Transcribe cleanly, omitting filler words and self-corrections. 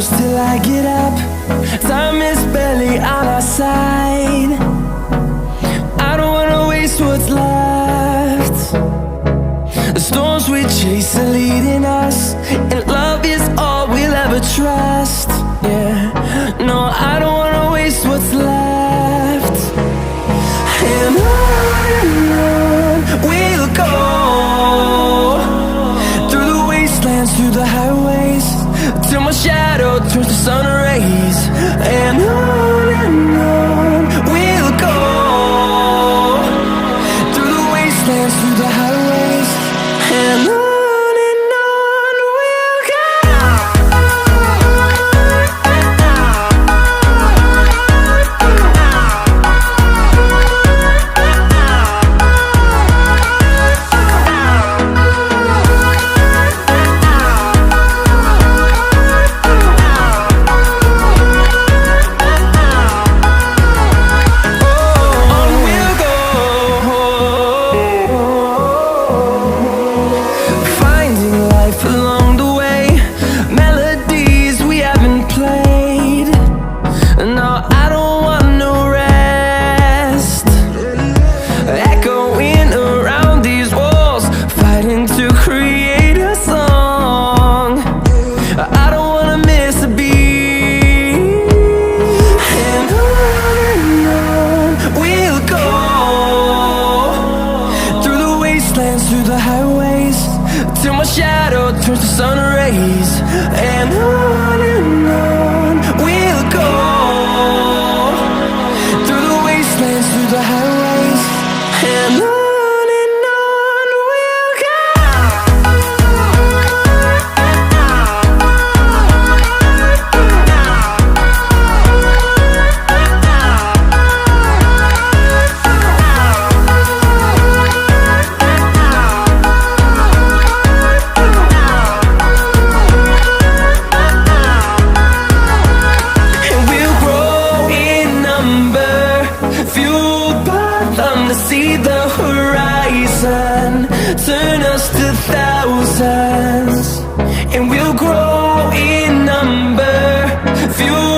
push till I get up. Time is barely on our side. I don't wanna waste what's left. The storms we chase are leading us, and love is all we'll ever trust. Yeah, no, I don't wanna waste what's left. And on we'll go, through the wastelands, through the highways, till my shadow turns to sun rays. And on we'll go, through the wastelands, through the highways, and on we'll go. Through the highways, till my shadow turns to sun rays. And on we'll go, through the wastelands, through the highways, and on we'll go. See the horizon, turn us to thousands, and we'll grow in number, fuel